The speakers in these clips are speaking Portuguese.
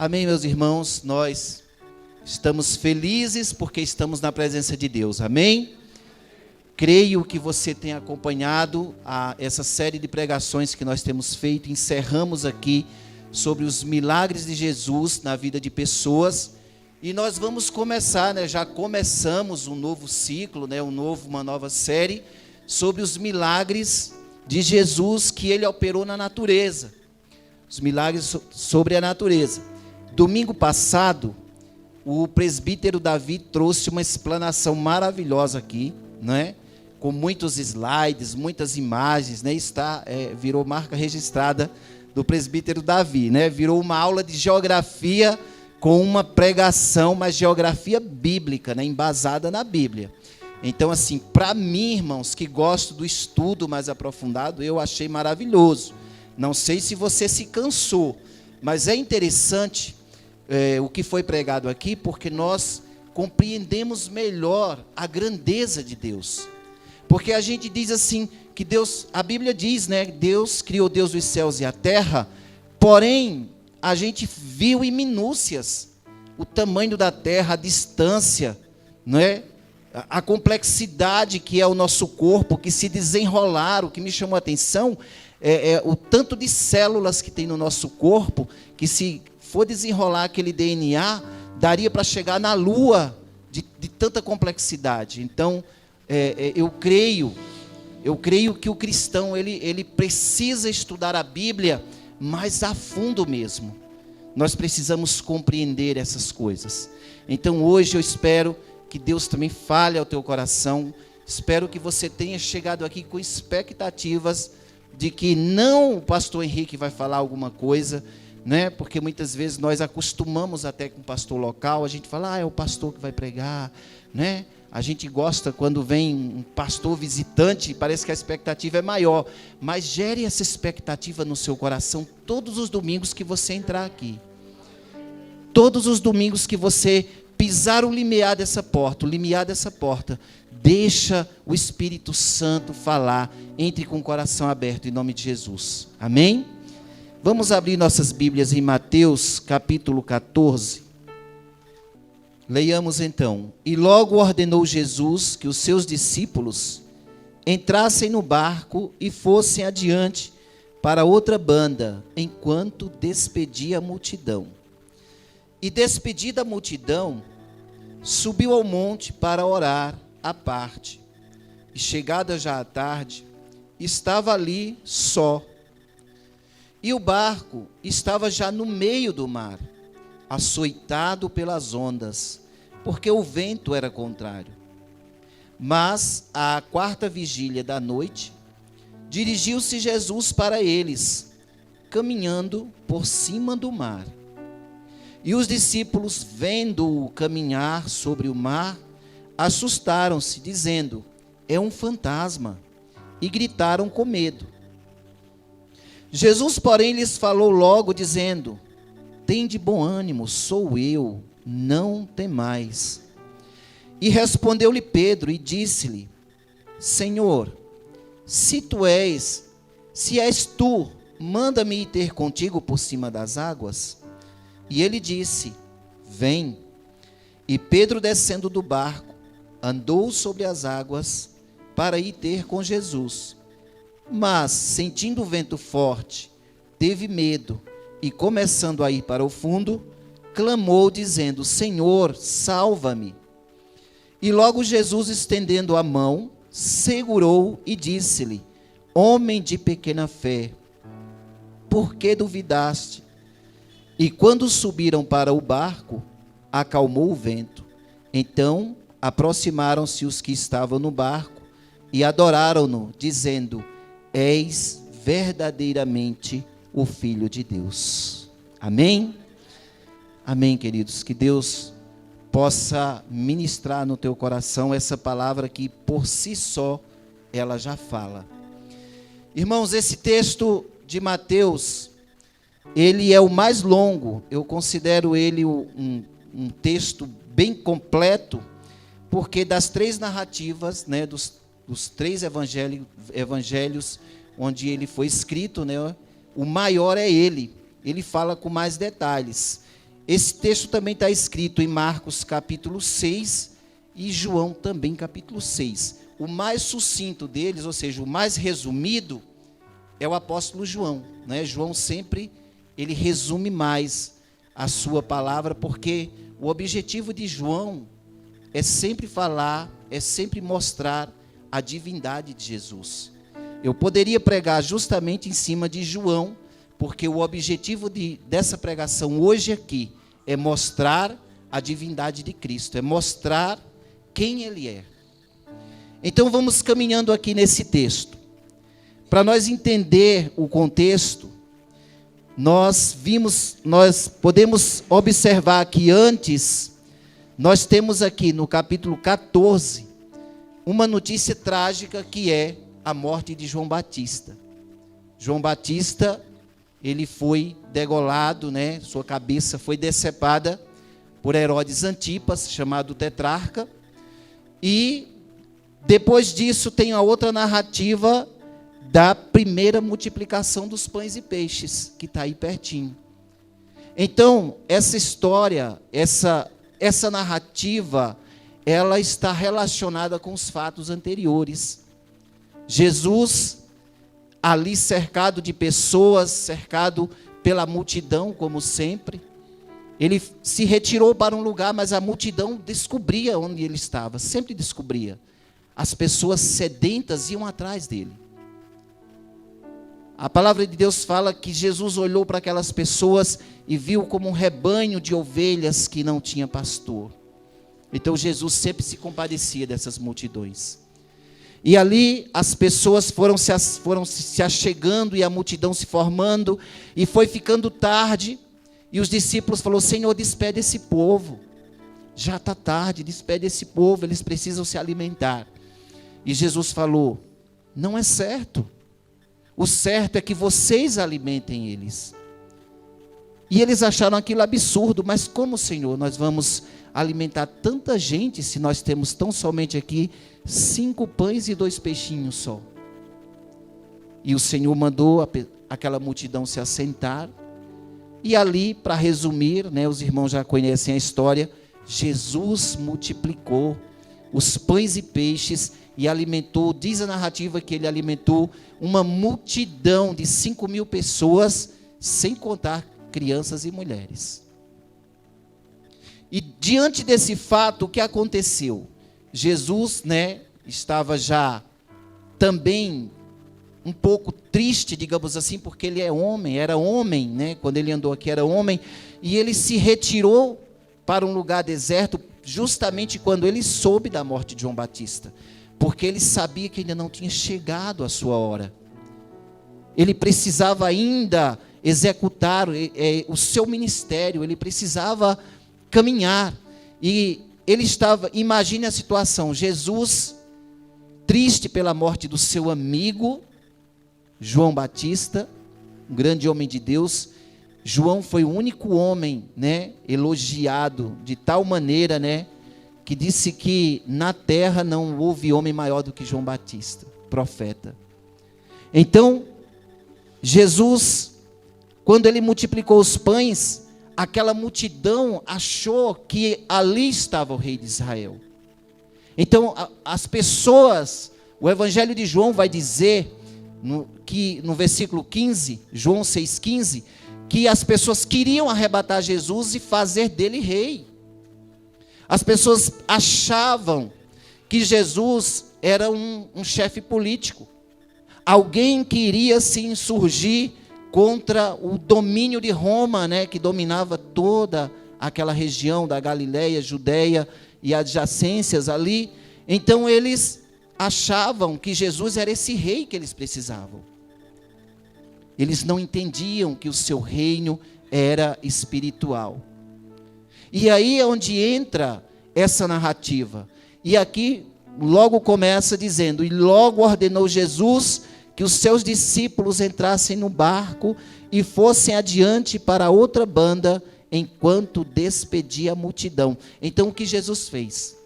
Amém, meus irmãos? Nós estamos felizes porque estamos na presença de Deus. Amém? Creio que você tem acompanhado essa série de pregações que nós temos feito. Encerramos aqui sobre os milagres de Jesus na vida de pessoas. E nós vamos começar, já começamos um novo ciclo, uma nova série sobre os milagres de Jesus que ele operou na natureza. Os milagres sobre a natureza. Domingo passado, o presbítero Davi trouxe uma explanação maravilhosa aqui, com muitos slides, muitas imagens, virou marca registrada do presbítero Davi, virou uma aula de geografia com uma pregação, mas geografia bíblica, embasada na Bíblia. Então, assim, para mim, irmãos, que gosto do estudo mais aprofundado, eu achei maravilhoso. Não sei se você se cansou, mas é interessante o que foi pregado aqui, porque nós compreendemos melhor a grandeza de Deus. Porque a gente diz assim, que Deus, a Bíblia diz, Deus criou Deus dos céus e a terra, porém, a gente viu em minúcias o tamanho da terra, a distância, a complexidade que é o nosso corpo, que se desenrolar. O que me chamou a atenção é o tanto de células que tem no nosso corpo, que se for desenrolar aquele DNA, daria para chegar na Lua, de tanta complexidade. Então, eu creio que o cristão, ele precisa estudar a Bíblia mais a fundo mesmo. Nós precisamos compreender essas coisas. Então, hoje eu espero que Deus também fale ao teu coração. Espero que você tenha chegado aqui com expectativas de que não o pastor Henrique vai falar alguma coisa, porque muitas vezes nós acostumamos até com o pastor local, a gente fala, é o pastor que vai pregar, A gente gosta quando vem um pastor visitante, parece que a expectativa é maior, mas gere essa expectativa no seu coração todos os domingos que você entrar aqui. Todos os domingos que você pisar o limiar dessa porta, deixa o Espírito Santo falar, entre com o coração aberto em nome de Jesus. Amém? Vamos abrir nossas Bíblias em Mateus capítulo 14. Leiamos então. E logo ordenou Jesus que os seus discípulos entrassem no barco e fossem adiante para outra banda, enquanto despedia a multidão. E despedida a multidão, subiu ao monte para orar à parte. E chegada já a tarde, estava ali só. E o barco estava já no meio do mar, açoitado pelas ondas, porque o vento era contrário. Mas, à quarta vigília da noite, dirigiu-se Jesus para eles, caminhando por cima do mar. E os discípulos, vendo-o caminhar sobre o mar, assustaram-se, dizendo, é um fantasma, e gritaram com medo. Jesus, porém, lhes falou logo, dizendo, tende bom ânimo, sou eu, não temais. E respondeu-lhe Pedro e disse-lhe, Senhor, se és tu, manda-me ir ter contigo por cima das águas. E ele disse, vem. E Pedro, descendo do barco, andou sobre as águas para ir ter com Jesus. Mas, sentindo o vento forte, teve medo e, começando a ir para o fundo, clamou, dizendo, Senhor, salva-me. E logo Jesus, estendendo a mão, segurou e disse-lhe, homem de pequena fé, por que duvidaste? E quando subiram para o barco, acalmou o vento. Então aproximaram-se os que estavam no barco e adoraram-no, dizendo, és verdadeiramente o Filho de Deus. Amém? Amém, queridos. Que Deus possa ministrar no teu coração essa palavra que por si só ela já fala. Irmãos, esse texto de Mateus, ele é o mais longo. Eu considero ele um texto bem completo, porque das três narrativas, dos três evangelhos onde ele foi escrito, o maior é ele. Ele fala com mais detalhes. esse texto também está escrito em Marcos capítulo 6 e João também capítulo 6. O mais sucinto deles, ou seja, o mais resumido, é o apóstolo João, né? João sempre, ele resume mais a sua palavra, porque o objetivo de João é sempre falar, é sempre mostrar a divindade de Jesus. Eu poderia pregar justamente em cima de João, porque o objetivo dessa pregação hoje aqui é mostrar a divindade de Cristo, é mostrar quem Ele é. Então vamos caminhando aqui nesse texto. Para nós entender o contexto, nós podemos observar que antes, nós temos aqui no capítulo 14, uma notícia trágica que é a morte de João Batista. João Batista, ele foi degolado, né? Sua cabeça foi decepada por Herodes Antipas, chamado tetrarca. E depois disso tem a outra narrativa da primeira multiplicação dos pães e peixes, que está aí pertinho. Então, essa história, essa narrativa, ela está relacionada com os fatos anteriores. Jesus, ali cercado de pessoas, cercado pela multidão, como sempre, ele se retirou para um lugar, mas a multidão descobria onde ele estava, sempre descobria. As pessoas sedentas iam atrás dele. A palavra de Deus fala que Jesus olhou para aquelas pessoas e viu como um rebanho de ovelhas que não tinha pastor. Então Jesus sempre se compadecia dessas multidões. E ali as pessoas foram se achegando e a multidão se formando, e foi ficando tarde, e os discípulos falaram: Senhor, despede esse povo, já está tarde, despede esse povo, eles precisam se alimentar. E Jesus falou: não é certo, o certo é que vocês alimentem eles. E eles acharam aquilo absurdo: mas como, Senhor, nós vamos alimentar tanta gente se nós temos tão somente aqui 5 pães e 2 peixinhos só? E o Senhor mandou aquela multidão se assentar, e ali, para resumir, né, os irmãos já conhecem a história, Jesus multiplicou os pães e peixes e alimentou, diz a narrativa que ele alimentou uma multidão de 5.000 pessoas, sem contar crianças e mulheres. E diante desse fato, o que aconteceu? Jesus, né, estava já também um pouco triste, digamos assim, porque ele é homem, era homem, né, quando ele andou aqui era homem, e ele se retirou para um lugar deserto, justamente quando ele soube da morte de João Batista, porque ele sabia que ainda não tinha chegado a sua hora. Ele precisava ainda executar o seu ministério, ele precisava caminhar, e ele estava, imagine a situação, Jesus, triste pela morte do seu amigo, João Batista, um grande homem de Deus. João foi o único homem, né, elogiado de tal maneira, né, que disse que na terra não houve homem maior do que João Batista, profeta. Então, Jesus, quando ele multiplicou os pães, aquela multidão achou que ali estava o rei de Israel. Então, as pessoas, o Evangelho de João vai dizer, que no versículo 15, João 6,15, que as pessoas queriam arrebatar Jesus e fazer dele rei. As pessoas achavam que Jesus era um chefe político, alguém que iria se insurgir contra o domínio de Roma, né, que dominava toda aquela região da Galileia, Judeia e adjacências ali. Então eles achavam que Jesus era esse rei que eles precisavam. Eles não entendiam que o seu reino era espiritual. E aí é onde entra essa narrativa. E aqui logo começa dizendo: e logo ordenou Jesus que os seus discípulos entrassem no barco e fossem adiante para outra banda, enquanto despedia a multidão. Então o que Jesus fez?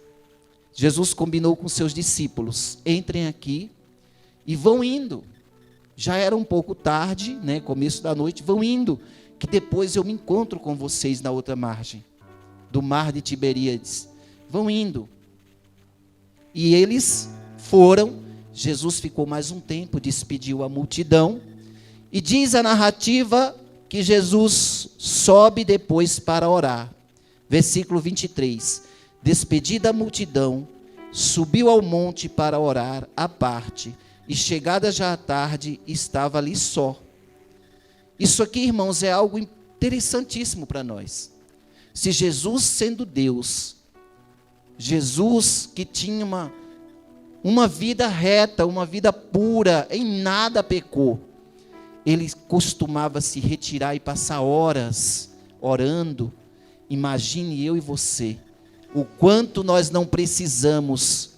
Jesus combinou com seus discípulos: entrem aqui e vão indo. Já era um pouco tarde, né, começo da noite, vão indo. que depois eu me encontro com vocês na outra margem do mar de Tiberíades. Vão indo. E eles foram. Jesus ficou mais um tempo, despediu a multidão. E diz a narrativa que Jesus sobe depois para orar. Versículo 23. Despedida a multidão, subiu ao monte para orar à parte. E chegada já a tarde, estava ali só. Isso aqui, irmãos, é algo interessantíssimo para nós. Se Jesus, sendo Deus, Jesus que tinha uma vida reta, uma vida pura, em nada pecou, ele costumava se retirar e passar horas orando. Imagine eu e você, o quanto nós não precisamos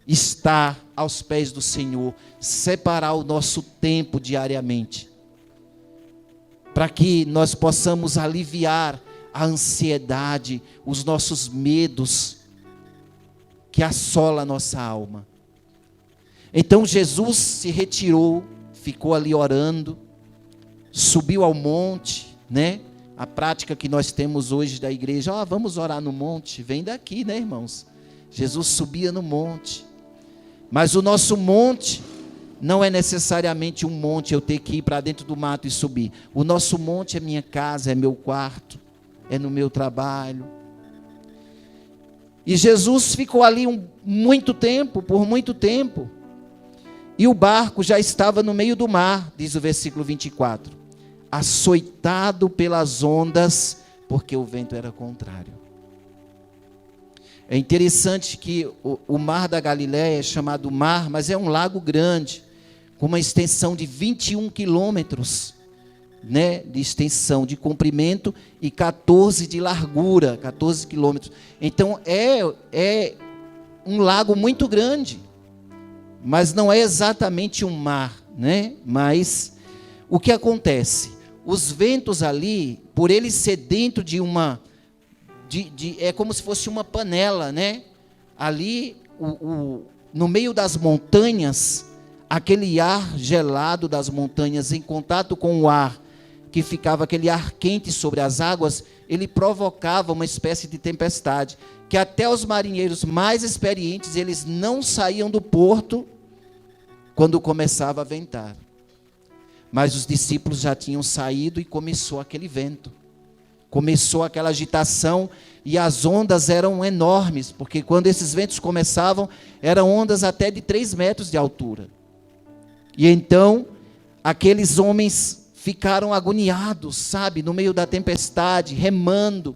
estar aos pés do Senhor, separar o nosso tempo diariamente, para que nós possamos aliviar a ansiedade, os nossos medos que assola a nossa alma. Então Jesus se retirou, ficou ali orando, subiu ao monte, né? A prática que nós temos hoje da igreja, vamos orar no monte, vem daqui, né, irmãos? Jesus subia no monte. Mas o nosso monte não é necessariamente um monte, eu ter que ir para dentro do mato e subir. O nosso monte é minha casa, é meu quarto, é no meu trabalho. E Jesus ficou ali por muito tempo. E o barco já estava no meio do mar, diz o versículo 24. Açoitado pelas ondas, porque o vento era contrário. É interessante que o mar da Galileia é chamado mar, mas é um lago grande, com uma extensão de 21 quilômetros, né, de extensão, de comprimento, e 14 de largura, 14 quilômetros. Então é um lago muito grande, mas não é exatamente um mar, né? Mas o que acontece? Os ventos ali, por ele ser dentro de uma, é como se fosse uma panela, né? Ali, no meio das montanhas, aquele ar gelado das montanhas em contato com o ar, que ficava aquele ar quente sobre as águas, ele provocava uma espécie de tempestade, que até os marinheiros mais experientes, eles não saíam do porto quando começava a ventar. Mas os discípulos já tinham saído e começou aquele vento. Começou aquela agitação e as ondas eram enormes, porque quando esses ventos começavam, eram ondas até de 3 metros de altura. E então, aqueles homens ficaram agoniados, sabe, no meio da tempestade, remando.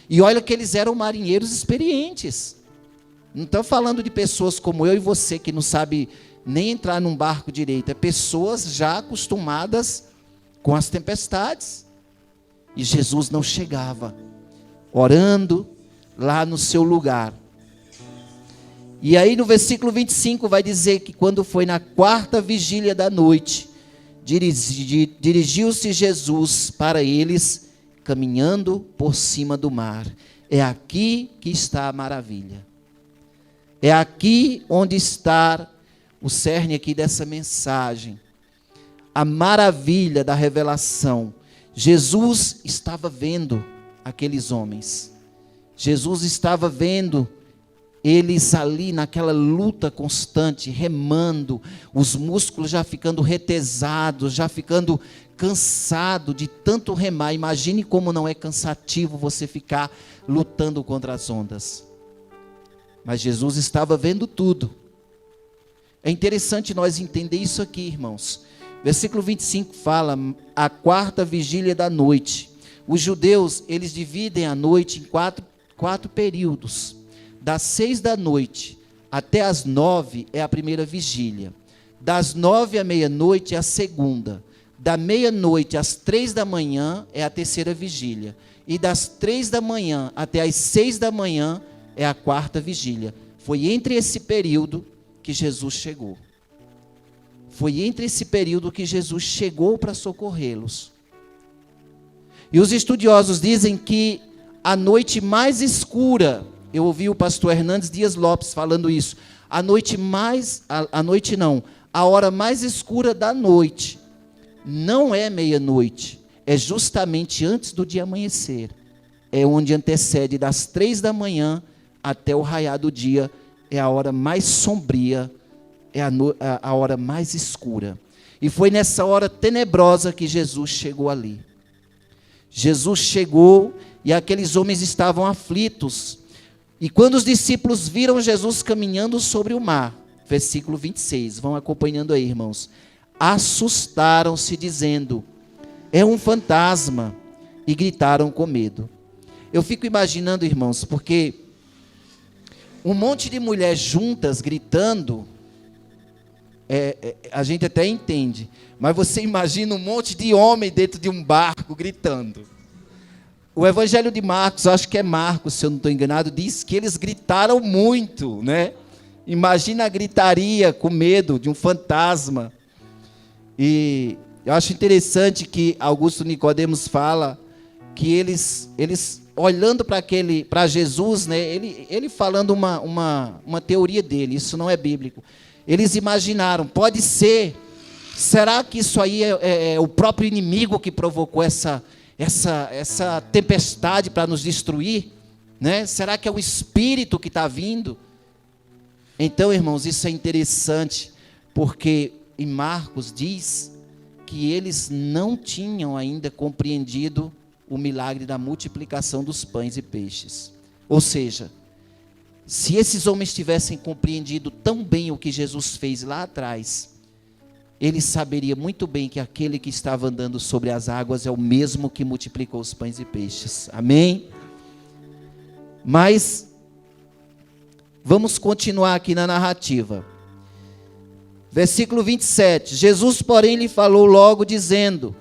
E olha que eles eram marinheiros experientes. Não estou falando de pessoas como eu e você, que não sabe nem entrar num barco direito. É pessoas já acostumadas com as tempestades. E Jesus não chegava, orando lá no seu lugar. E aí no versículo 25 vai dizer que quando foi na 4ª vigília da noite, dirigiu-se Jesus para eles, caminhando por cima do mar. É aqui que está a maravilha. É aqui onde está o cerne aqui dessa mensagem. A maravilha da revelação. Jesus estava vendo aqueles homens. Jesus estava vendo eles ali naquela luta constante, remando, os músculos já ficando retesados, já ficando cansado de tanto remar. Imagine como não é cansativo você ficar lutando contra as ondas. Mas Jesus estava vendo tudo. É interessante nós entender isso aqui, irmãos. Versículo 25 fala, a 4ª vigília da noite. Os judeus, eles dividem a noite em quatro períodos. Das 6 da noite até as 9 é a primeira vigília. Das 9 à meia-noite é a segunda. Da meia-noite às 3 da manhã é a terceira vigília. E das 3 da manhã até as 6 da manhã é a 4ª vigília. Foi entre esse período que Jesus chegou. Foi entre esse período que Jesus chegou para socorrê-los. E os estudiosos dizem que a noite mais escura, eu ouvi o pastor Hernandes Dias Lopes falando isso, a hora mais escura da noite não é meia-noite, é justamente antes do dia amanhecer. É onde antecede das 3 da manhã até o raiar do dia. É a hora mais sombria, é a hora mais escura. E foi nessa hora tenebrosa que Jesus chegou ali. Jesus chegou e aqueles homens estavam aflitos. E quando os discípulos viram Jesus caminhando sobre o mar, versículo 26, vão acompanhando aí, irmãos. Assustaram-se, dizendo: é um fantasma, e gritaram com medo. Eu fico imaginando, irmãos, porque um monte de mulheres juntas gritando, a gente até entende, mas você imagina um monte de homem dentro de um barco gritando. O Evangelho de Marcos, acho que é Marcos, se eu não estou enganado, diz que eles gritaram muito, né? Imagina a gritaria com medo de um fantasma. E eu acho interessante que Augusto Nicodemos fala que eles olhando para Jesus, né, ele falando uma teoria dele, isso não é bíblico. Eles imaginaram, pode ser, será que isso aí é o próprio inimigo que provocou essa tempestade para nos destruir? Né? Será que é o Espírito que está vindo? Então, irmãos, isso é interessante, porque em Marcos diz que eles não tinham ainda compreendido o milagre da multiplicação dos pães e peixes. Ou seja, se esses homens tivessem compreendido tão bem o que Jesus fez lá atrás, eles saberiam muito bem que aquele que estava andando sobre as águas é o mesmo que multiplicou os pães e peixes. Amém? Mas vamos continuar aqui na narrativa. Versículo 27. Jesus, porém, lhe falou logo, dizendo: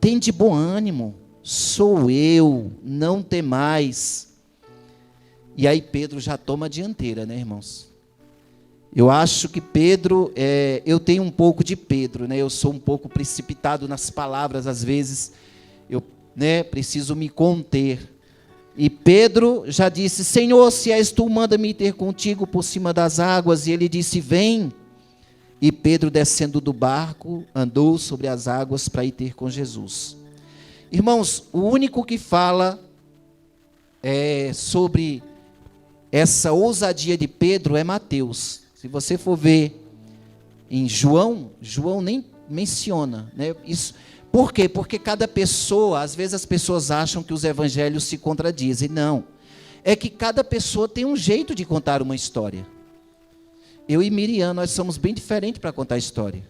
tende bom ânimo, sou eu, não temais. E aí Pedro já toma a dianteira, né, irmãos? Eu acho que Pedro, eu tenho um pouco de Pedro, né? Eu sou um pouco precipitado nas palavras, às vezes, eu, né, preciso me conter. E Pedro já disse: Senhor, se és tu, manda-me ir ter contigo por cima das águas. E ele disse: vem. E Pedro, descendo do barco, andou sobre as águas para ir ter com Jesus. Irmãos, o único que fala sobre essa ousadia de Pedro é Mateus. Se você for ver em João nem menciona, né, isso. Por quê? Porque cada pessoa, às vezes as pessoas acham que os evangelhos se contradizem. Não. É que cada pessoa tem um jeito de contar uma história. Eu e Miriam, nós somos bem diferentes para contar a história.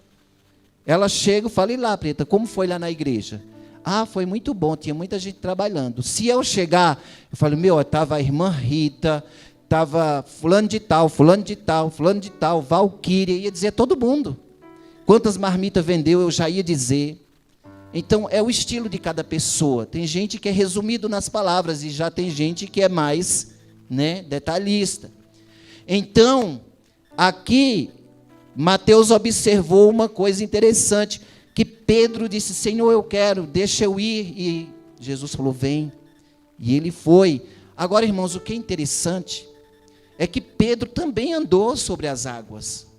Ela chega e fala: e lá, Preta, como foi lá na igreja? Ah, foi muito bom, tinha muita gente trabalhando. Se eu chegar, eu falo: estava a irmã Rita, estava fulano de tal, fulano de tal, fulano de tal, Valquíria, ia dizer todo mundo. Quantas marmitas vendeu, eu já ia dizer. Então, é o estilo de cada pessoa. Tem gente que é resumido nas palavras e já tem gente que é mais, né, detalhista. Então, aqui, Mateus observou uma coisa interessante, que Pedro disse: Senhor, eu quero, deixa eu ir. E Jesus falou: vem. E ele foi. Agora, irmãos, o que é interessante é que Pedro também andou sobre as águas.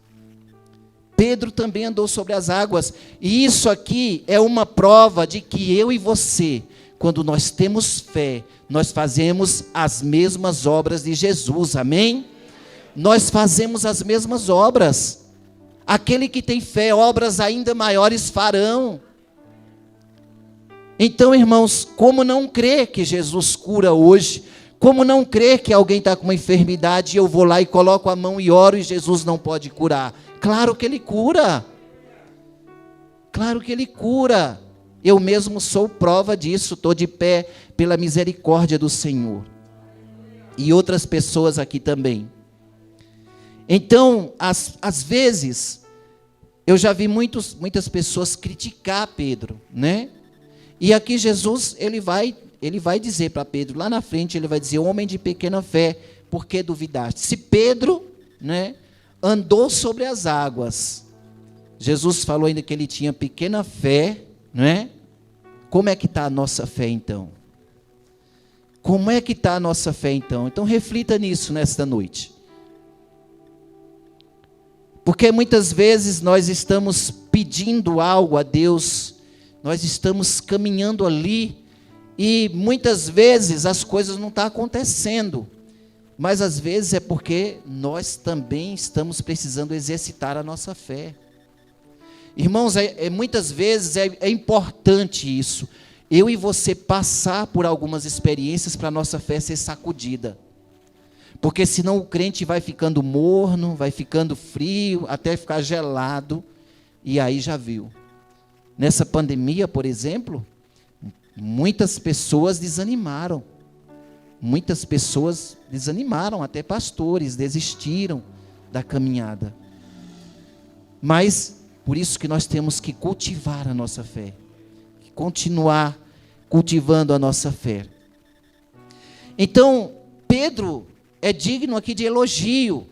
Pedro também andou sobre as águas. E isso aqui é uma prova de que eu e você, quando nós temos fé, nós fazemos as mesmas obras de Jesus. Amém? Nós fazemos as mesmas obras. Aquele que tem fé, obras ainda maiores farão. Então, irmãos, como não crer que Jesus cura hoje? Como não crer que alguém está com uma enfermidade e eu vou lá e coloco a mão e oro e Jesus não pode curar? Claro que Ele cura. Claro que Ele cura. Eu mesmo sou prova disso, estou de pé pela misericórdia do Senhor. E outras pessoas aqui também. Então, às vezes, eu já vi muitas pessoas criticar Pedro, né? E aqui Jesus, ele vai dizer para Pedro, lá na frente, ele vai dizer: homem de pequena fé, por que duvidaste? Se Pedro, né, andou sobre as águas, Jesus falou ainda que ele tinha pequena fé, né? Como é que está a nossa fé então? Como é que está a nossa fé então? Então reflita nisso nesta noite. Porque muitas vezes nós estamos pedindo algo a Deus nós estamos caminhando ali e muitas vezes as coisas não estão acontecendo, mas às vezes é porque nós também estamos precisando exercitar a nossa fé. Irmãos, muitas vezes é importante isso, eu e você passar por algumas experiências para a nossa fé ser sacudida, porque senão o crente vai ficando morno, vai ficando frio, até ficar gelado, e aí já viu. Nessa pandemia, por exemplo, muitas pessoas desanimaram, até pastores desistiram da caminhada, mas por isso que nós temos que cultivar a nossa fé, continuar cultivando a nossa fé. Então, Pedro é digno aqui de elogio,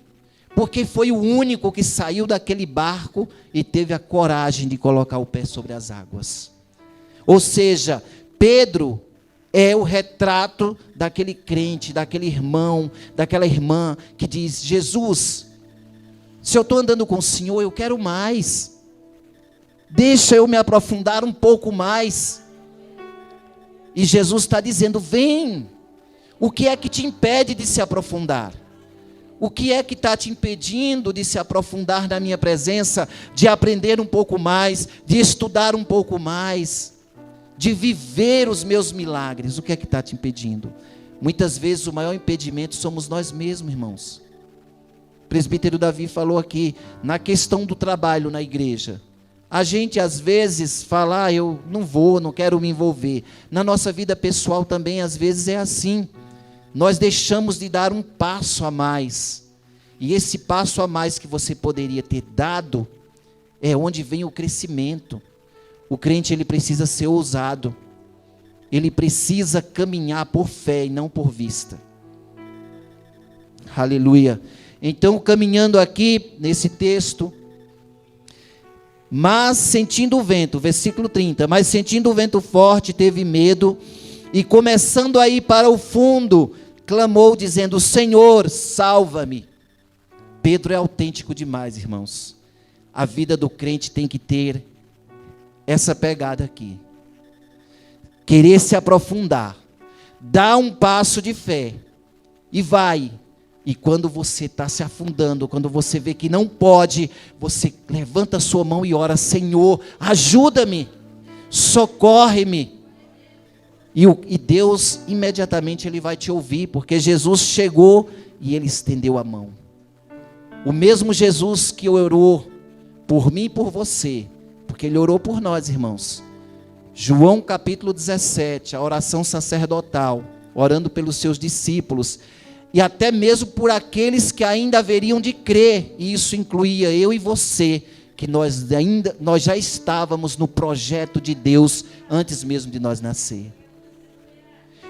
porque foi o único que saiu daquele barco e teve a coragem de colocar o pé sobre as águas. Ou seja, Pedro é o retrato daquele crente, daquele irmão, daquela irmã que diz: Jesus, se eu estou andando com o Senhor, eu quero mais. Deixa eu me aprofundar um pouco mais. E Jesus está dizendo: vem. O que é que te impede de se aprofundar? O que é que está te impedindo de se aprofundar na minha presença, de aprender um pouco mais, de estudar um pouco mais, de viver os meus milagres? O que é que está te impedindo? Muitas vezes o maior impedimento somos nós mesmos, irmãos. O presbítero Davi falou aqui, na questão do trabalho na igreja. A gente às vezes fala: eu não vou, não quero me envolver. Na nossa vida pessoal também às vezes é assim. Nós deixamos de dar um passo a mais. E esse passo a mais que você poderia ter dado é onde vem o crescimento. O crente, ele precisa ser ousado. Ele precisa caminhar por fé e não por vista. Aleluia. Então, caminhando aqui nesse texto, mas sentindo o vento, versículo 30, mas sentindo o vento forte, teve medo, e começando a ir para o fundo, clamou dizendo: Senhor, salva-me. Pedro é autêntico demais, irmãos. A vida do crente tem que ter essa pegada aqui. Querer se aprofundar, dá um passo de fé, e vai. E quando você está se afundando, quando você vê que não pode, você levanta a sua mão e ora: Senhor, ajuda-me, socorre-me. E Deus imediatamente ele vai te ouvir, porque Jesus chegou e ele estendeu a mão. O mesmo Jesus que orou por mim e por você, porque ele orou por nós, irmãos. João capítulo 17, a oração sacerdotal, orando pelos seus discípulos, e até mesmo por aqueles que ainda haveriam de crer, e isso incluía eu e você, que nós já estávamos no projeto de Deus antes mesmo de nós nascer.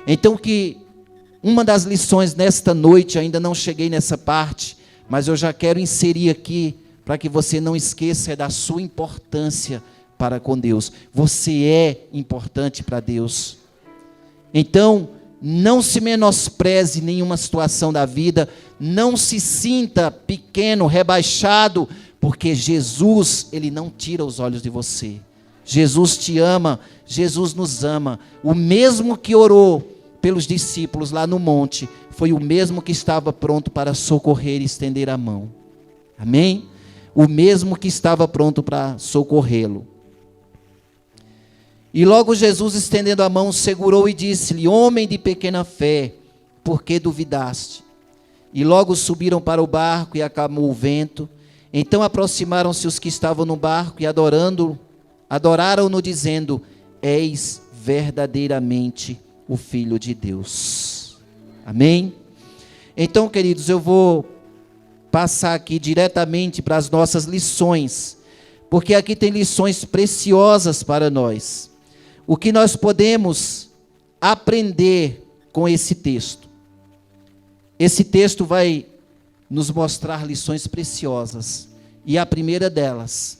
Então, que uma das lições nesta noite, ainda não cheguei nessa parte, mas eu já quero inserir aqui, para que você não esqueça da sua importância para com Deus. Você é importante para Deus. Então, não se menospreze em nenhuma situação da vida, não se sinta pequeno, rebaixado, porque Jesus, ele não tira os olhos de você. Jesus te ama, Jesus nos ama. O mesmo que orou pelos discípulos lá no monte, foi o mesmo que estava pronto para socorrer e estender a mão. Amém? O mesmo que estava pronto para socorrê-lo. E logo Jesus, estendendo a mão, segurou e disse-lhe: homem de pequena fé, por que duvidaste? E logo subiram para o barco e acalmou o vento. Então aproximaram-se os que estavam no barco e adoraram-no, dizendo: és verdadeiramente o Filho de Deus. Amém? Então, queridos, eu vou passar aqui diretamente para as nossas lições, porque aqui tem lições preciosas para nós. O que nós podemos aprender com esse texto? Esse texto vai nos mostrar lições preciosas, e a primeira delas,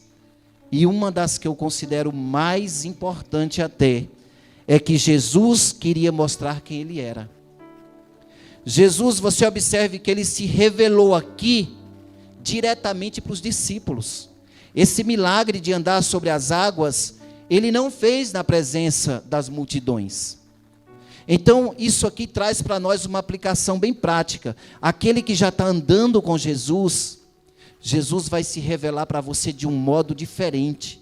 e uma das que eu considero mais importante até, é que Jesus queria mostrar quem ele era. Jesus, você observe que ele se revelou aqui diretamente para os discípulos. Esse milagre de andar sobre as águas Ele não fez na presença das multidões. Então, isso aqui traz para nós uma aplicação bem prática. Aquele que já está andando com Jesus, Jesus vai se revelar para você de um modo diferente.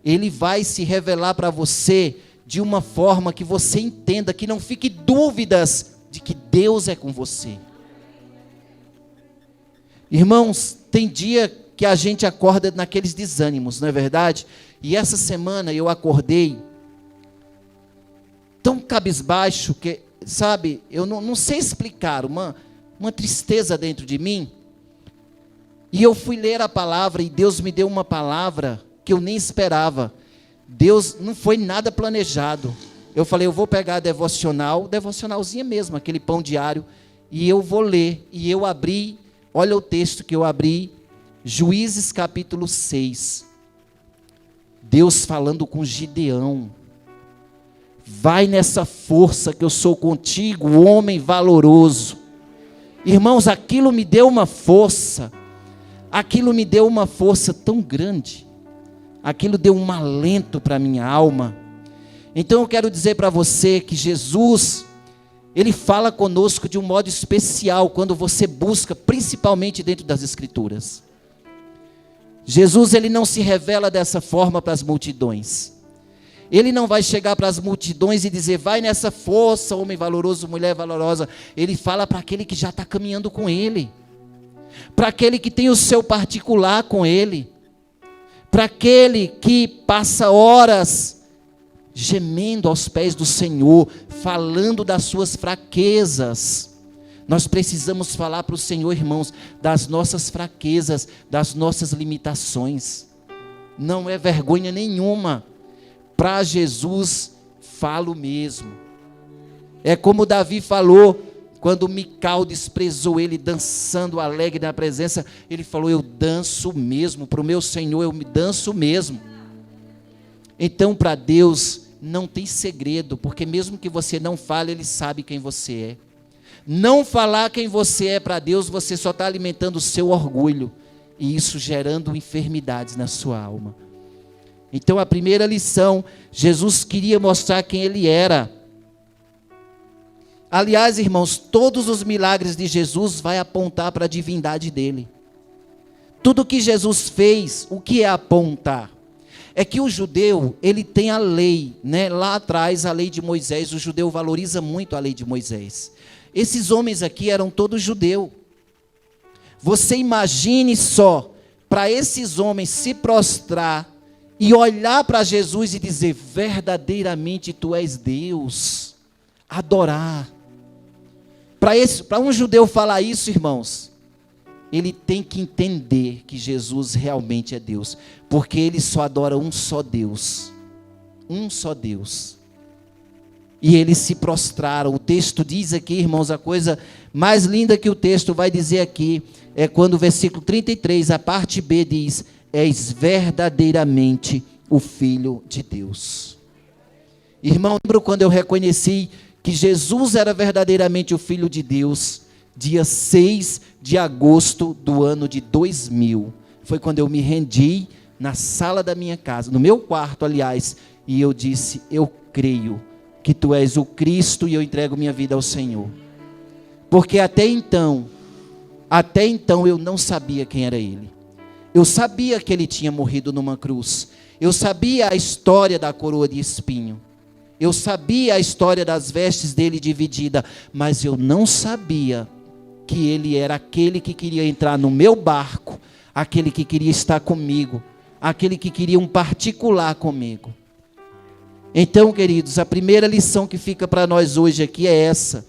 Ele vai se revelar para você de uma forma que você entenda, que não fique dúvidas de que Deus é com você. Irmãos, tem dia que a gente acorda naqueles desânimos, não é verdade? E essa semana eu acordei tão cabisbaixo que, sabe, eu não sei explicar, uma tristeza dentro de mim. E eu fui ler a palavra e Deus me deu uma palavra que eu nem esperava. Deus não foi nada planejado. Eu falei, eu vou pegar a devocionalzinha mesmo, aquele pão diário, e eu vou ler. E eu abri, olha o texto que eu abri, Juízes capítulo 6. Deus falando com Gideão. Vai nessa força que eu sou contigo, homem valoroso. Irmãos, aquilo me deu uma força. Aquilo me deu uma força tão grande. Aquilo deu um alento para a minha alma. Então eu quero dizer para você que Jesus, Ele fala conosco de um modo especial quando você busca, principalmente dentro das Escrituras. Jesus, Ele não se revela dessa forma para as multidões. Ele não vai chegar para as multidões e dizer, vai nessa força, homem valoroso, mulher valorosa. Ele fala para aquele que já está caminhando com Ele. Para aquele que tem o seu particular com Ele. Para aquele que passa horas gemendo aos pés do Senhor, falando das suas fraquezas. Nós precisamos falar para o Senhor, irmãos, das nossas fraquezas, das nossas limitações. Não é vergonha nenhuma. Para Jesus, falo mesmo. É como Davi falou, quando Mical desprezou ele, dançando alegre na presença, ele falou, eu danço mesmo, para o meu Senhor eu me danço mesmo. Então para Deus não tem segredo, porque mesmo que você não fale, Ele sabe quem você é. Não falar quem você é para Deus, você só está alimentando o seu orgulho, e isso gerando enfermidades na sua alma. Então a primeira lição, Jesus queria mostrar quem Ele era. Aliás, irmãos, todos os milagres de Jesus vai apontar para a divindade dele. Tudo que Jesus fez, o que é apontar? É que o judeu, ele tem a lei, né? Lá atrás, a lei de Moisés, o judeu valoriza muito a lei de Moisés. Esses homens aqui eram todos judeus. Você imagine só, para esses homens se prostrar e olhar para Jesus e dizer, verdadeiramente tu és Deus, adorar. Para um judeu falar isso, irmãos, ele tem que entender que Jesus realmente é Deus, porque ele só adora um só Deus, e eles se prostraram. O texto diz aqui, irmãos, a coisa mais linda que o texto vai dizer aqui, é quando o versículo 33, a parte B diz, és verdadeiramente o Filho de Deus. Irmão, lembro quando eu reconheci que Jesus era verdadeiramente o Filho de Deus, dia 6 de agosto do ano de 2000, foi quando eu me rendi na sala da minha casa, no meu quarto, aliás, e eu disse, eu creio que tu és o Cristo e eu entrego minha vida ao Senhor. Porque até então eu não sabia quem era Ele. Eu sabia que Ele tinha morrido numa cruz. Eu sabia a história da coroa de espinho. Eu sabia a história das vestes dele dividida, mas eu não sabia que Ele era aquele que queria entrar no meu barco, aquele que queria estar comigo, aquele que queria um particular comigo. Então, queridos, a primeira lição que fica para nós hoje aqui é essa,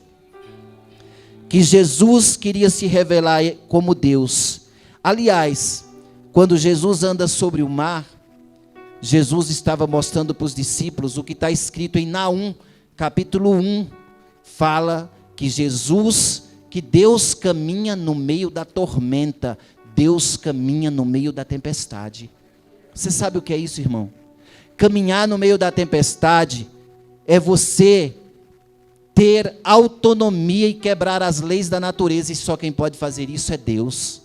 que Jesus queria se revelar como Deus. Aliás, quando Jesus anda sobre o mar, Jesus estava mostrando para os discípulos o que está escrito em Naum, capítulo 1, fala que Deus caminha no meio da tormenta, Deus caminha no meio da tempestade. Você sabe o que é isso, irmão? Caminhar no meio da tempestade é você ter autonomia e quebrar as leis da natureza, e só quem pode fazer isso é Deus.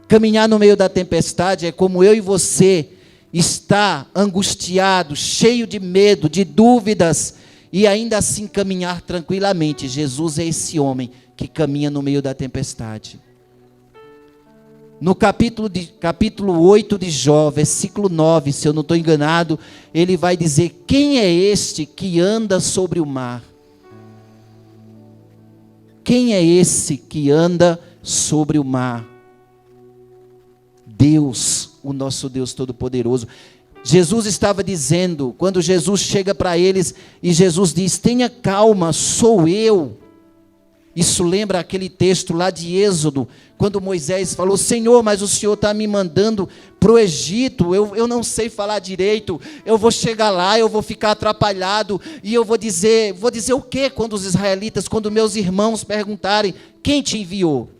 Caminhar no meio da tempestade é como eu e você está angustiado, cheio de medo, de dúvidas, e ainda assim caminhar tranquilamente. Jesus é esse homem que caminha no meio da tempestade. No capítulo 8 de Jó, versículo 9, se eu não estou enganado, ele vai dizer: quem é este que anda sobre o mar? Quem é esse que anda sobre o mar? Deus, o nosso Deus Todo-Poderoso. Jesus estava dizendo, quando Jesus chega para eles, e Jesus diz: tenha calma, sou eu. Isso lembra aquele texto lá de Êxodo, quando Moisés falou: Senhor, mas o Senhor está me mandando para o Egito, eu não sei falar direito, eu vou chegar lá, eu vou ficar atrapalhado, e eu vou dizer o quê quando os israelitas, quando meus irmãos perguntarem, quem te enviou?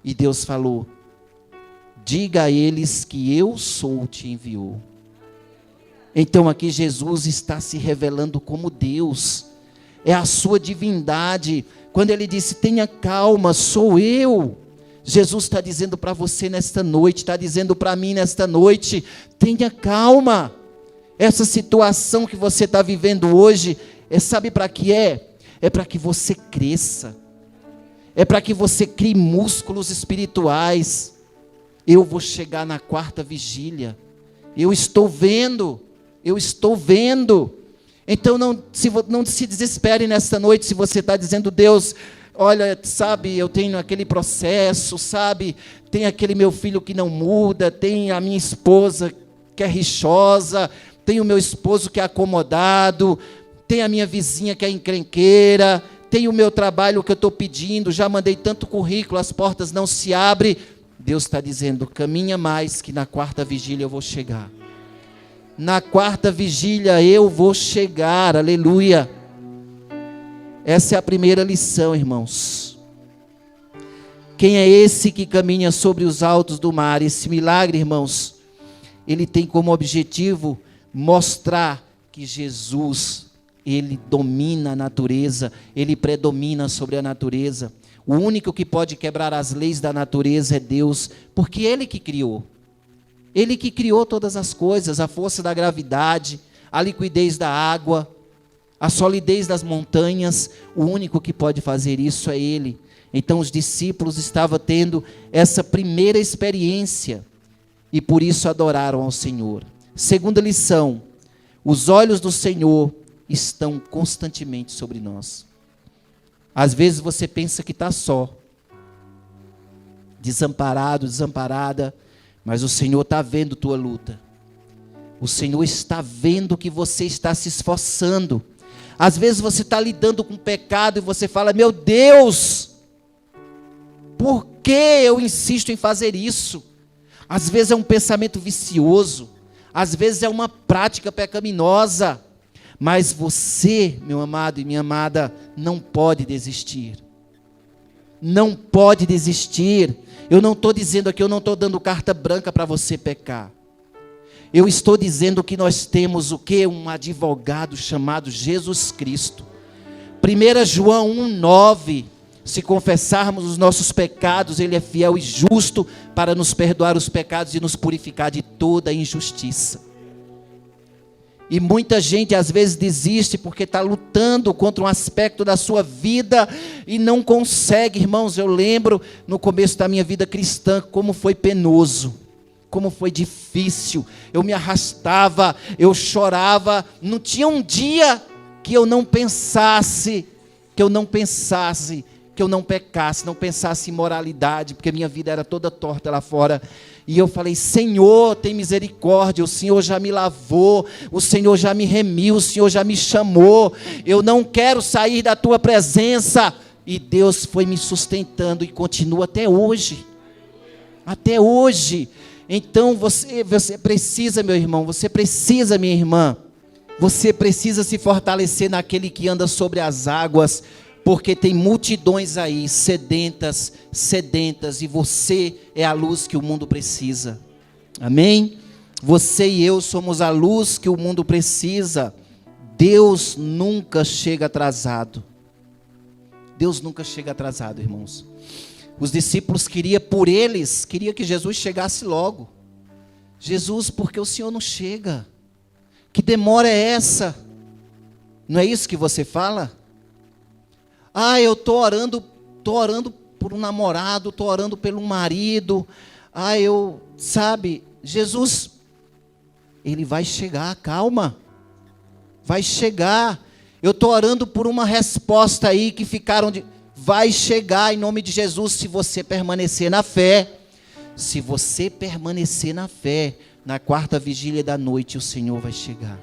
E Deus falou: diga a eles que eu sou te enviou. Então aqui Jesus está se revelando como Deus, é a sua divindade. Quando ele disse: tenha calma, sou eu. Jesus está dizendo para você nesta noite, está dizendo para mim nesta noite: tenha calma. Essa situação que você está vivendo hoje, sabe para que é? É para que você cresça, é para que você crie músculos espirituais. Eu vou chegar na quarta vigília, eu estou vendo. Então não se desespere nesta noite se você está dizendo: Deus, olha, sabe, eu tenho aquele processo, sabe, tem aquele meu filho que não muda, tem a minha esposa que é rixosa, tem o meu esposo que é acomodado, tem a minha vizinha que é encrenqueira, tem o meu trabalho que eu estou pedindo, já mandei tanto currículo, as portas não se abrem. Deus está dizendo: caminha mais, que na quarta vigília eu vou chegar. Na quarta vigília eu vou chegar, aleluia. Essa é a primeira lição, irmãos. Quem é esse que caminha sobre os altos do mar? Esse milagre, irmãos, ele tem como objetivo mostrar que Jesus, ele domina a natureza, ele predomina sobre a natureza. O único que pode quebrar as leis da natureza é Deus, porque Ele que criou. Ele que criou todas as coisas, a força da gravidade, a liquidez da água, a solidez das montanhas. O único que pode fazer isso é Ele. Então os discípulos estavam tendo essa primeira experiência e por isso adoraram ao Senhor. Segunda lição: os olhos do Senhor estão constantemente sobre nós. Às vezes você pensa que está só, desamparado, desamparada, mas o Senhor está vendo tua luta. O Senhor está vendo que você está se esforçando. Às vezes você está lidando com pecado e você fala: meu Deus, por que eu insisto em fazer isso? Às vezes é um pensamento vicioso, às vezes é uma prática pecaminosa, mas você, meu amado e minha amada, não pode desistir. Não pode desistir. Eu não estou dizendo aqui, eu não estou dando carta branca para você pecar. Eu estou dizendo que nós temos o quê? Um advogado chamado Jesus Cristo. 1 João 1,9. Se confessarmos os nossos pecados, Ele é fiel e justo para nos perdoar os pecados e nos purificar de toda injustiça. E muita gente às vezes desiste porque está lutando contra um aspecto da sua vida e não consegue. Irmãos, eu lembro no começo da minha vida cristã como foi penoso, como foi difícil. Eu me arrastava, eu chorava. Não tinha um dia que eu não pensasse, que eu não pecasse, não pensasse em moralidade, porque minha vida era toda torta lá fora. E eu falei: Senhor, tem misericórdia, o Senhor já me lavou, o Senhor já me remiu, o Senhor já me chamou, eu não quero sair da tua presença. E Deus foi me sustentando e continua até hoje. Até hoje. Então você precisa, meu irmão, você precisa, minha irmã, você precisa se fortalecer naquele que anda sobre as águas, porque tem multidões aí sedentas, e você é a luz que o mundo precisa. Amém? Você e eu somos a luz que o mundo precisa. Deus nunca chega atrasado. Deus nunca chega atrasado, irmãos. Os discípulos queriam que Jesus chegasse logo. Jesus, por que o Senhor não chega? Que demora é essa? Não é isso que você fala? Ah, eu estou orando por um namorado, estou orando pelo marido. Ah, Jesus, Ele vai chegar, calma. Vai chegar. Eu estou orando por uma resposta aí que ficaram de... Vai chegar em nome de Jesus, se você permanecer na fé. Se você permanecer na fé, na quarta vigília da noite, o Senhor vai chegar.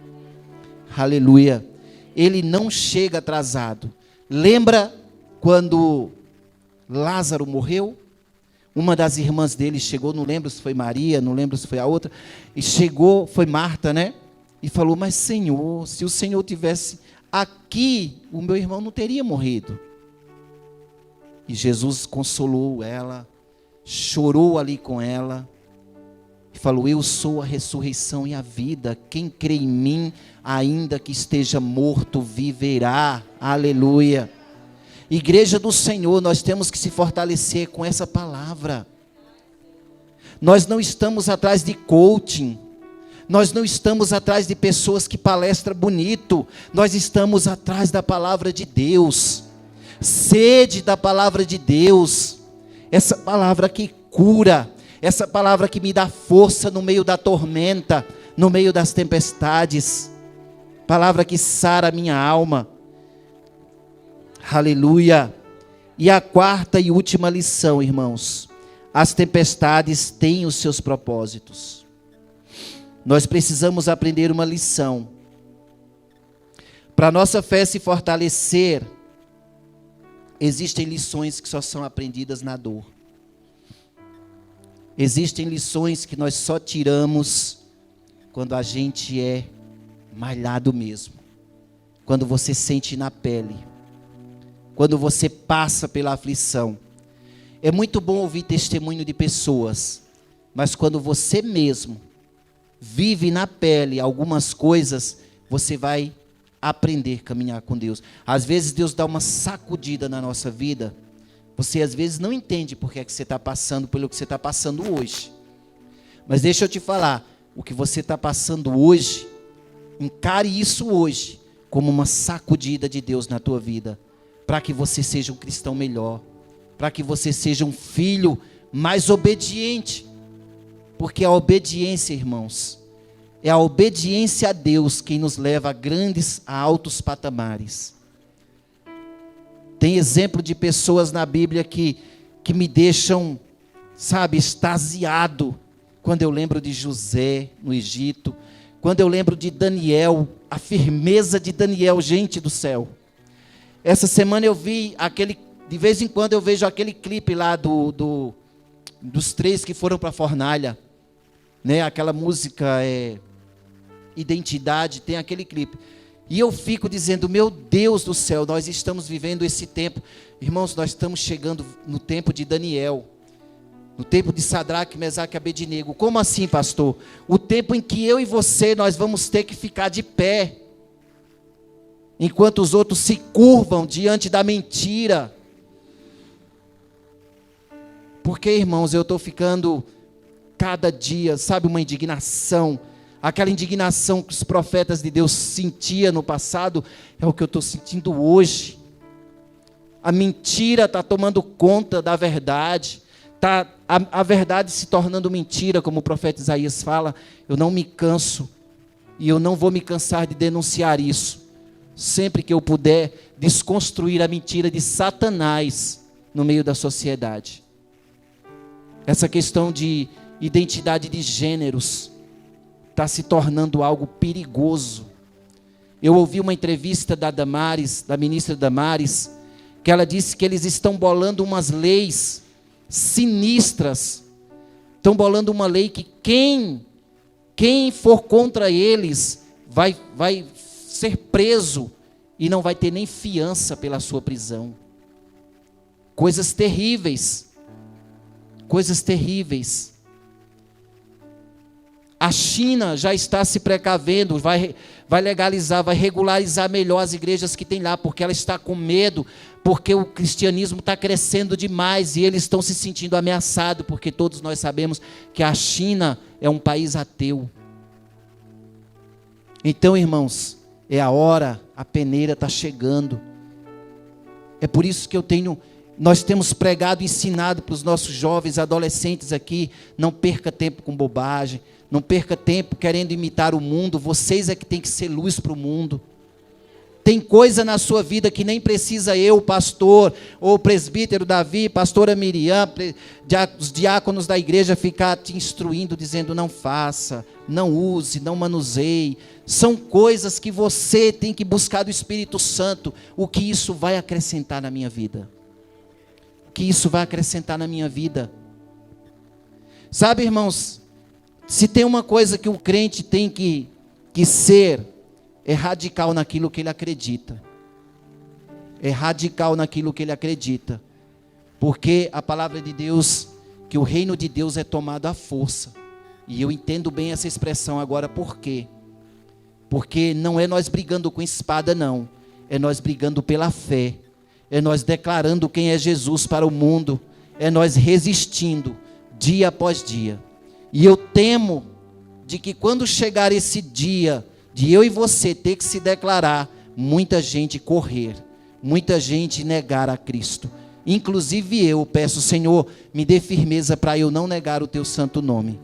Aleluia. Ele não chega atrasado. Lembra quando Lázaro morreu? Uma das irmãs dele chegou, não lembro se foi Maria, não lembro se foi a outra, e chegou, foi Marta, né? E falou, mas Senhor, se o Senhor tivesse aqui, o meu irmão não teria morrido. E Jesus consolou ela, chorou ali com ela, e falou, eu sou a ressurreição e a vida, quem crê em mim, ainda que esteja morto, viverá. Aleluia. Igreja do Senhor, nós temos que se fortalecer com essa palavra. Nós não estamos atrás de coaching, nós não estamos atrás de pessoas que palestram bonito, nós estamos atrás da palavra de Deus. Sede da palavra de Deus, essa palavra que cura, essa palavra que me dá força no meio da tormenta, no meio das tempestades, palavra que sara a minha alma. Aleluia. E a quarta e última lição, irmãos, as tempestades têm os seus propósitos. Nós precisamos aprender uma lição. Para a nossa fé se fortalecer, existem lições que só são aprendidas na dor. Existem lições que nós só tiramos quando a gente é malhado mesmo. Quando você sente na pele. Quando você passa pela aflição. É muito bom ouvir testemunho de pessoas, mas quando você mesmo vive na pele algumas coisas, você vai aprender a caminhar com Deus. Às vezes Deus dá uma sacudida na nossa vida. Você às vezes não entende porque é que você está passando pelo que você está passando hoje. Mas deixa eu te falar, o que você está passando hoje, encare isso hoje como uma sacudida de Deus na tua vida, para que você seja um cristão melhor, para que você seja um filho mais obediente, porque a obediência, irmãos, é a obediência a Deus quem nos leva a altos patamares. Tem exemplo de pessoas na Bíblia que me deixam, extasiado, quando eu lembro de José no Egito, quando eu lembro de Daniel, a firmeza de Daniel, gente do céu. Essa semana eu vi de vez em quando eu vejo aquele clipe lá dos 3 que foram para a fornalha, né? Aquela música Identidade, tem aquele clipe. E eu fico dizendo, meu Deus do céu, nós estamos vivendo esse tempo. Irmãos, nós estamos chegando no tempo de Daniel, no tempo de Sadraque, Mesaque e Abednego. Como assim, pastor? O tempo em que eu e você, nós vamos ter que ficar de pé, enquanto os outros se curvam diante da mentira. Porque, irmãos, eu estou ficando cada dia, uma indignação. Aquela indignação que os profetas de Deus sentiam no passado, é o que eu estou sentindo hoje. A mentira está tomando conta da verdade. A verdade se tornando mentira, como o profeta Isaías fala. Eu não me canso, e eu não vou me cansar de denunciar isso. Sempre que eu puder desconstruir a mentira de Satanás no meio da sociedade. Essa questão de identidade de gêneros está se tornando algo perigoso. Eu ouvi uma entrevista da ministra Damares, que ela disse que eles estão bolando umas leis sinistras. Estão bolando uma lei que quem for contra eles vai ser preso e não vai ter nem fiança pela sua prisão. Coisas terríveis. Coisas terríveis. A China já está se precavendo, vai legalizar, vai regularizar melhor as igrejas que tem lá, porque ela está com medo, porque o cristianismo está crescendo demais e eles estão se sentindo ameaçados, porque todos nós sabemos que a China é um país ateu. Então, irmãos, é a hora, a peneira está chegando. É por isso que nós temos pregado e ensinado para os nossos jovens, adolescentes aqui, não perca tempo com bobagem, não perca tempo querendo imitar o mundo, vocês é que tem que ser luz para o mundo. Tem coisa na sua vida que nem precisa eu, pastor, ou presbítero Davi, pastora Miriam, os diáconos da igreja ficar te instruindo, dizendo não faça, não use, não manuseie. São coisas que você tem que buscar do Espírito Santo, o que isso vai acrescentar na minha vida. O que isso vai acrescentar na minha vida. Sabe, irmãos, se tem uma coisa que o crente tem que ser, é radical naquilo que ele acredita. É radical naquilo que ele acredita. Porque a palavra de Deus, que o reino de Deus é tomado à força. E eu entendo bem essa expressão agora, por quê? Porque não é nós brigando com espada, não. É nós brigando pela fé. É nós declarando quem é Jesus para o mundo. É nós resistindo dia após dia. E eu temo de que quando chegar esse dia de eu e você ter que se declarar, muita gente correr, muita gente negar a Cristo. Inclusive eu peço, Senhor, me dê firmeza para eu não negar o teu santo nome.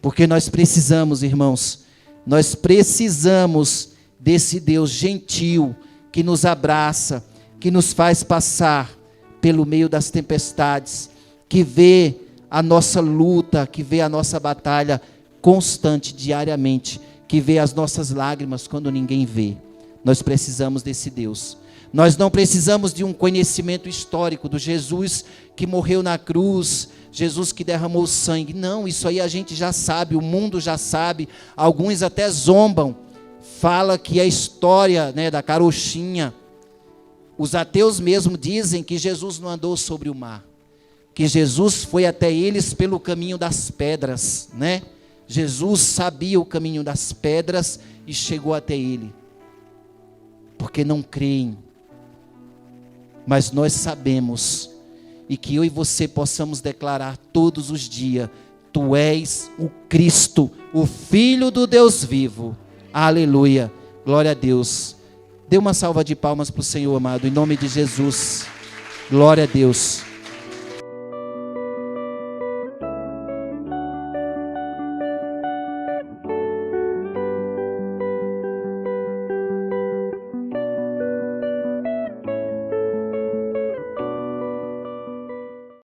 Porque nós precisamos, irmãos, nós precisamos desse Deus gentil que nos abraça, que nos faz passar pelo meio das tempestades, que vê a nossa luta, que vê a nossa batalha constante, diariamente, que vê as nossas lágrimas quando ninguém vê. Nós precisamos desse Deus. Nós não precisamos de um conhecimento histórico do Jesus que morreu na cruz, Jesus que derramou sangue. Não, isso aí a gente já sabe, o mundo já sabe. Alguns até zombam. Fala que a história, da carochinha. Os ateus mesmo dizem que Jesus não andou sobre o mar. Que Jesus foi até eles pelo caminho das pedras, Jesus sabia o caminho das pedras e chegou até ele. Porque não creem. Mas nós sabemos, e que eu e você possamos declarar todos os dias: Tu és o Cristo, o Filho do Deus vivo. Aleluia, glória a Deus. Dê uma salva de palmas para o Senhor, amado, em nome de Jesus. Glória a Deus.